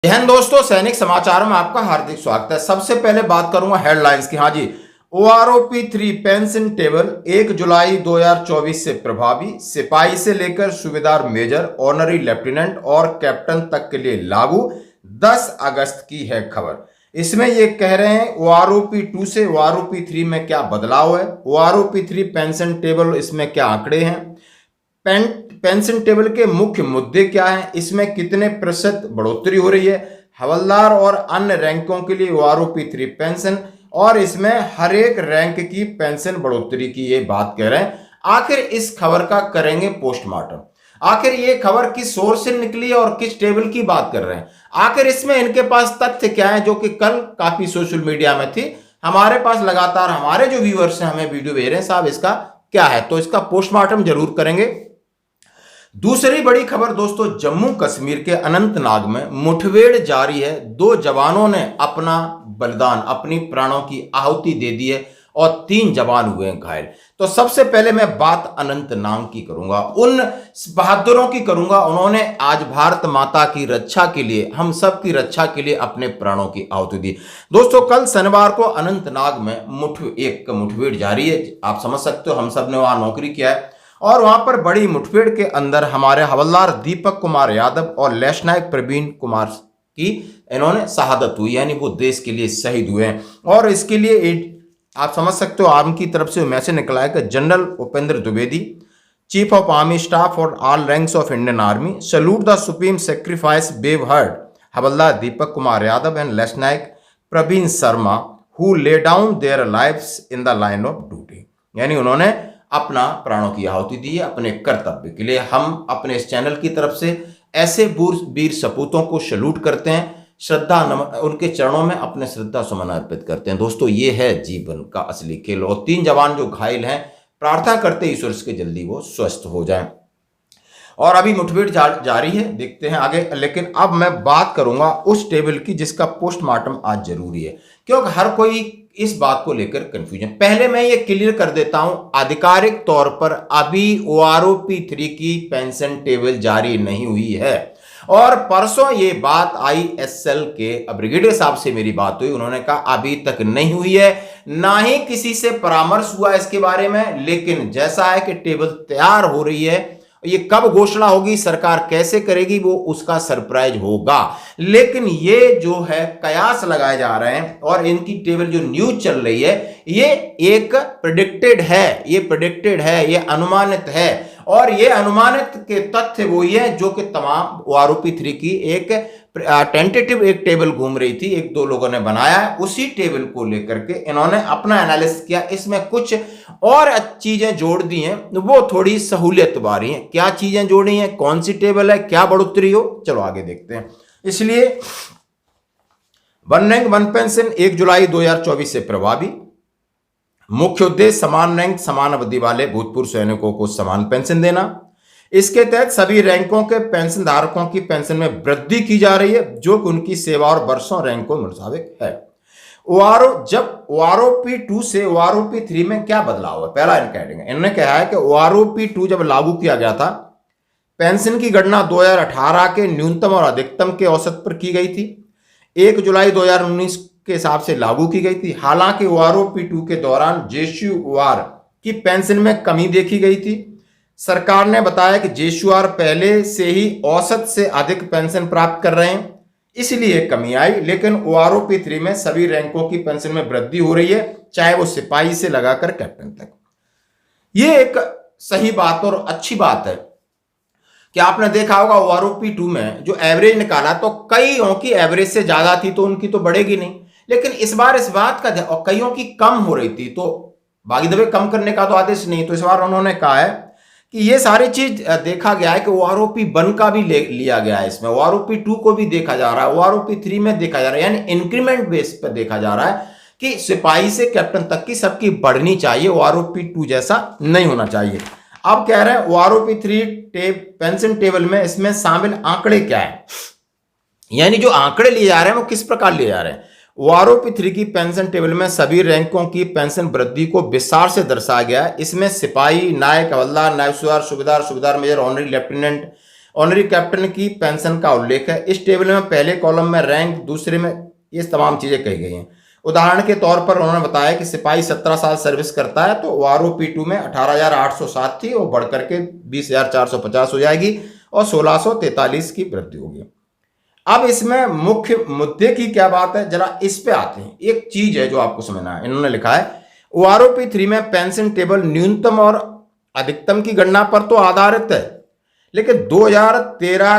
जय हिंद दोस्तों, सैनिक समाचार में आपका हार्दिक स्वागत है। सबसे पहले बात करूंगा हेडलाइंस की। हाँ जी, OROP3 पेंशन टेबल 1 जुलाई 2024 से प्रभावी, सिपाही से लेकर सूबेदार, मेजर, ऑनरी लेफ्टिनेंट और कैप्टन तक के लिए लागू। 10 अगस्त की है खबर। इसमें ये कह रहे हैं OROP2 से OROP3 में क्या बदलाव है, OROP3 पेंशन टेबल इसमें क्या आंकड़े हैं, पेंशन टेबल के मुख्य मुद्दे क्या हैं, इसमें कितने प्रतिशत बढ़ोतरी हो रही है, हवलदार और अन्य रैंकों के लिए OROP3 पेंशन, और इसमें हर एक रैंक की पेंशन बढ़ोतरी की ये बात कह रहे हैं। आखिर इस खबर का करेंगे पोस्टमार्टम। आखिर ये खबर किस सोर्स से निकली है और किस टेबल की बात कर रहे हैं, आखिर इसमें इनके पास तथ्य क्या है, जो कि कल काफी सोशल मीडिया में थी। हमारे पास लगातार हमारे जो व्यूअर्स हैं हमें वीडियो भेज रहे हैं, साहब इसका क्या है, तो इसका पोस्टमार्टम जरूर करेंगे। दूसरी बड़ी खबर दोस्तों, जम्मू कश्मीर के अनंतनाग में मुठभेड़ जारी है। 2 जवानों ने अपना बलिदान, अपनी प्राणों की आहुति दे दी है और 3 जवान हुए हैं घायल। तो सबसे पहले मैं बात अनंतनाग की करूंगा, उन बहादुरों की करूंगा, उन्होंने आज भारत माता की रक्षा के लिए, हम सब की रक्षा के लिए अपने प्राणों की आहुति दी। दोस्तों, कल शनिवार को अनंतनाग में एक मुठभेड़ जारी है। आप समझ सकते हो, हम सब ने वहां नौकरी किया है और वहां पर बड़ी मुठभेड़ के अंदर हमारे हवलदार दीपक कुमार यादव और लेफ्टिनेंट प्रवीण कुमार की इन्होंने शहादत हुई, यानी वो देश के लिए शहीद हुए हैं। और इसके लिए आप समझ सकते हो, आर्मी की तरफ से मैसेज निकला है कि general Upendra Dwivedi, chief of army staff और all ranks of Indian army, salute the supreme sacrifice brave hearts Havildar Deepak Kumar Yadav and lieutenant Praveen Sharma who lay down their lives in the line of duty. यानी उन्होंने अपना प्राणों की आहुति दी है अपने कर्तव्य के लिए। हम अपने इस चैनल की तरफ से ऐसे वीर सपूतों को सैल्यूट करते हैं, उनके चरणों में अपने श्रद्धा सुमन अर्पित करते हैं। दोस्तों, ये है जीवन का असली खेल। और 3 जवान जो घायल हैं, प्रार्थना करते ईश्वर से जल्दी वो स्वस्थ हो जाएं। और अभी मुठभेड़ जारी है, देखते हैं आगे। लेकिन अब मैं बात करूंगा उस टेबल की जिसका पोस्टमार्टम आज जरूरी है, क्योंकि हर कोई इस बात को लेकर कंफ्यूजन। पहले मैं ये क्लियर कर देता हूं, आधिकारिक तौर पर अभी OROP3 की पेंशन टेबल जारी नहीं हुई है। और परसों ये बात ISL के ब्रिगेडियर साहब से मेरी बात हुई, उन्होंने कहा अभी तक नहीं हुई है, ना ही किसी से परामर्श हुआ इसके बारे में। लेकिन जैसा है कि टेबल तैयार हो रही है, ये कब घोषणा होगी, सरकार कैसे करेगी, वो उसका सरप्राइज होगा। लेकिन ये जो है कयास लगाए जा रहे हैं और इनकी टेबल जो न्यूज चल रही है, ये एक प्रेडिक्टेड है, ये अनुमानित है। और ये अनुमानित के तथ्य वही है जो कि तमाम OROP3 की एक टेंटेटिव एक टेबल घूम रही थी, 1-2 लोगों ने बनाया है, उसी टेबल को लेकर के इन्होंने अपना एनालिसिस किया। इसमें कुछ और चीजें जोड़ दी हैं, वो थोड़ी सहूलियत वाली हैं। क्या चीजें जोड़ी हैं, कौन सी टेबल है, क्या बढ़ोतरी हो, चलो आगे देखते हैं। इसलिए वन रैंक वन पेंशन 1 जुलाई 2024 से प्रभावी। मुख्य उद्देश्य समान रैंक समान अवधि वाले भूतपूर्व सैनिकों को समान पेंशन देना। इसके तहत सभी रैंकों के पेंशन धारकों की पेंशन में वृद्धि की जा रही है, जो कि उनकी सेवा और वर्षों रैंकों के मुताबिक है। जब OROP2 से OROP3 में क्या बदलाव है, पहला इन्होंने कहा है कि OROP2 जब लागू किया गया था, पेंशन की गणना 2018 के न्यूनतम और अधिकतम के औसत पर की गई थी, 1 जुलाई 2019 के हिसाब से लागू की गई थी। हालांकि OROP2 के दौरान JSUR की पेंशन में कमी देखी गई थी। सरकार ने बताया कि JSUR पहले से ही औसत से अधिक पेंशन प्राप्त कर रहे हैं, इसलिए कमी आई। लेकिन OROP3 में सभी रैंकों की पेंशन में वृद्धि हो रही है, चाहे वो सिपाही से लगाकर कैप्टन तक। ये एक सही बात और अच्छी बात है कि आपने देखा होगा OROP2 में जो एवरेज निकाला, तो कईयों की एवरेज से ज्यादा थी, तो उनकी तो बढ़ेगी नहीं। लेकिन इस बार इस बात का, और कईयों की कम हो रही थी, तो बाकी दफे कम करने का तो आदेश नहीं। तो इस बार उन्होंने कहा है कि ये सारी चीज देखा गया है कि OROP1 का भी लिया गया है, इसमें OROP2 को भी देखा जा रहा है, OROP3 में देखा जा रहा है, यानी इंक्रीमेंट बेस पर देखा जा रहा है कि सिपाही से कैप्टन तक की सबकी बढ़नी चाहिए, OROP2 जैसा नहीं होना चाहिए। अब कह रहे हैं OROP3 पेंशन टेबल में इसमें शामिल आंकड़े क्या है, यानी जो आंकड़े लिए जा रहे हैं वो किस प्रकार लिए जा रहे हैं। OROP3 की पेंशन टेबल में सभी रैंकों की पेंशन वृद्धि को विस्तार से दर्शाया गया है। इसमें सिपाही, नायक, हवलदार, नायब सूबेदार, सूबेदार major, honorary lieutenant honorary captain की पेंशन का उल्लेख है। इस टेबल में पहले कॉलम में रैंक, दूसरे में ये तमाम चीजें कही गई हैं। उदाहरण के तौर पर उन्होंने बताया कि सिपाही 17 साल सर्विस करता है तो ORO P2 में 18,807 थी, वो बढ़कर के 20,450 हो जाएगी और 1643 की वृद्धि होगी। अब इसमें मुख्य मुद्दे की क्या बात है, जरा इस पे आते हैं। एक चीज है जो आपको समझना है। इन्होंने लिखा है ORO P3 में पेंशन टेबल न्यूनतम और अधिकतम की गणना पर तो आधारित है, लेकिन 2013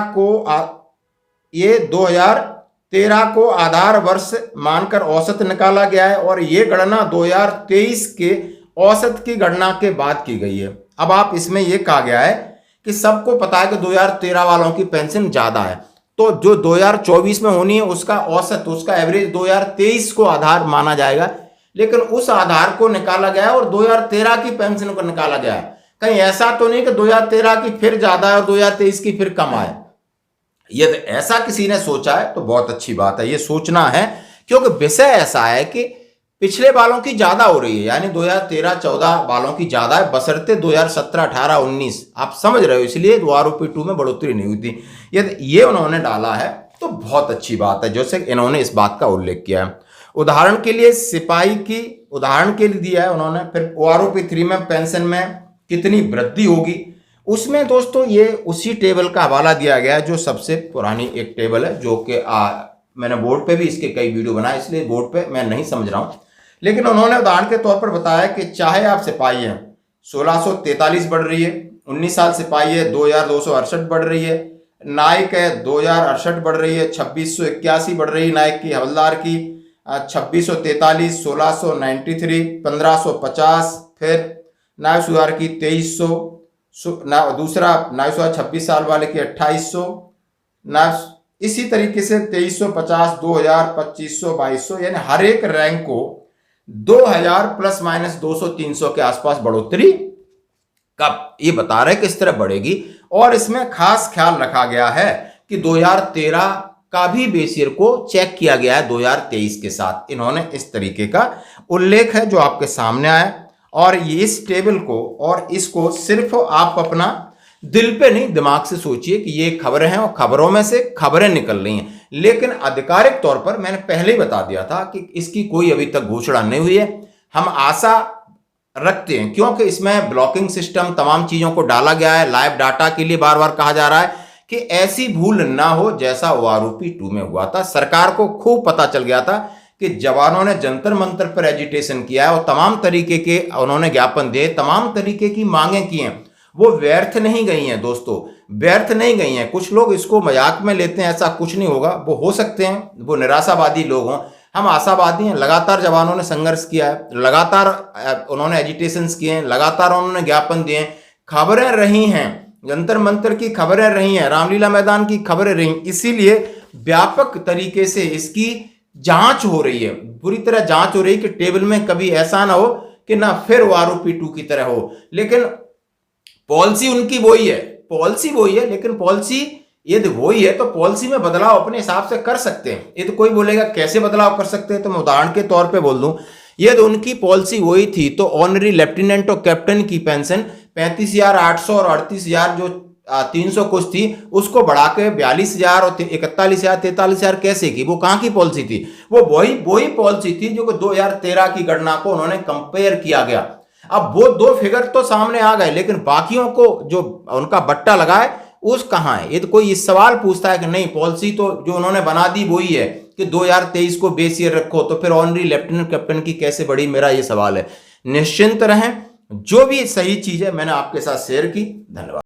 को आधार वर्ष मानकर औसत निकाला गया है और ये गणना 2023 के औसत की गणना के बाद की गई है। अब आप इसमें यह कहा गया है कि सबको पता है कि 2013 वालों की पेंशन ज्यादा है, तो जो 2024 में होनी है उसका औसत, उसका एवरेज 2023 को आधार माना जाएगा, लेकिन उस आधार को निकाला गया है और 2013 की पेंशन को निकाला गया है। कहीं ऐसा तो नहीं कि 2013 की फिर ज्यादा है और 2023 की फिर कम आए। यदि ऐसा किसी ने सोचा है तो बहुत अच्छी बात है, ये सोचना है, क्योंकि विषय ऐसा है कि पिछले वालों की ज्यादा हो रही है, यानी 2013-14 वालों की ज्यादा है, बशर्ते 2017-18-19 आप समझ रहे हो, इसलिए ORO P2 में बढ़ोतरी नहीं हुई थी। यदि ये उन्होंने डाला है तो बहुत अच्छी बात है, जैसे इन्होंने इस बात का उल्लेख किया है। उदाहरण के लिए सिपाही की उदाहरण के लिए दिया है उन्होंने। फिर ORO P3 में पेंशन में कितनी वृद्धि होगी, उसमें दोस्तों ये उसी टेबल का हवाला दिया गया है जो सबसे पुरानी एक टेबल है, जो कि मैंने बोर्ड पे भी इसके कई वीडियो बनाए, इसलिए बोर्ड पे मैं नहीं समझ रहा हूं। लेकिन उन्होंने उदाहरण के तौर पर बताया कि चाहे आप सिपाही हैं 1643 बढ़ रही है, 19 साल सिपाही है 2268 बढ़ रही है, नायक है 2068 बढ़ रही है, 2681 बढ़ रही है नायक की, हवलदार की 2643, 1693, 1550, फिर नायब सुधार की 2300, दूसरा नायब सुधार 26 साल वाले की 2800, नायब इसी तरीके से 2350, 2000, 2500, 2200, यानी हर एक रैंक को 2000 प्लस माइनस 200, 300 के आसपास बढ़ोतरी का ये बता रहे किस तरह बढ़ेगी। और इसमें खास ख्याल रखा गया है कि 2013 का भी बेस ईयर को चेक किया गया है 2023 के साथ। इन्होंने इस तरीके का उल्लेख है जो आपके सामने आया, और ये इस टेबल को और इसको सिर्फ आप अपना दिल पे नहीं दिमाग से सोचिए कि ये खबरें हैं और खबरों में से खबरें निकल रही हैं, लेकिन आधिकारिक तौर पर मैंने पहले ही बता दिया था कि इसकी कोई अभी तक घोषणा नहीं हुई है। हम आशा रखते हैं क्योंकि इसमें ब्लॉकिंग सिस्टम तमाम चीजों को डाला गया है। लाइव डाटा के लिए बार बार कहा जा रहा है कि ऐसी भूल ना हो जैसा ORO P2 में हुआ था। सरकार को खूब पता चल गया था कि जवानों ने जंतर मंतर पर एजिटेशन किया है और तमाम तरीके के उन्होंने ज्ञापन दिए, तमाम तरीके की मांगें की हैं, वो व्यर्थ नहीं गई हैं दोस्तों, व्यर्थ नहीं गई हैं। कुछ लोग इसको मजाक में लेते हैं, ऐसा कुछ नहीं होगा, वो हो सकते हैं वो निराशावादी लोग हों, हम आशावादी हैं। लगातार जवानों ने संघर्ष किया है, लगातार उन्होंने एजिटेशन किए हैं, लगातार उन्होंने ज्ञापन दिए हैं, खबरें रही हैं, जंतर मंतर की खबरें रही हैं, रामलीला मैदान की खबरें रही, इसीलिए व्यापक तरीके से इसकी जांच हो रही है, पूरी तरह जांच हो रही है कि टेबल में कभी ऐसा ना हो कि ना फिर ORO P2 की तरह हो। लेकिन पॉलिसी उनकी वही है, पॉलिसी वही है, लेकिन पॉलिसी यदि वही है तो पॉलिसी में बदलाव अपने हिसाब से कर सकते हैं। ये तो कोई बोलेगा कैसे बदलाव कर सकते हैं, तो मैं उदाहरण के तौर पे बोल दूं, यदि उनकी पॉलिसी वही थी तो ऑनरी लेफ्टिनेंट और कैप्टन की पेंशन 35,800 और 38,000 जो 300 कुछ थी उसको बढ़ा के 42,000 और 41,000, 43,000 कैसे की? वो कहां की पॉलिसी थी? वो वही पॉलिसी थी जो 2013 की गणना को उन्होंने कंपेयर किया गया। अब वो दो फिगर तो सामने आ गए, लेकिन बाकियों को जो उनका बट्टा लगा है उस कहां है? ये तो कोई इस सवाल पूछता है कि नहीं, पॉलिसी तो जो उन्होंने बना दी वही है कि 2023 को बेस ईयर रखो, तो फिर ऑनरी लेफ्टिनेंट कैप्टन की कैसे बढ़ी? मेरा ये सवाल है। निश्चिंत रहें, जो भी सही चीज है मैंने आपके साथ शेयर की। धन्यवाद।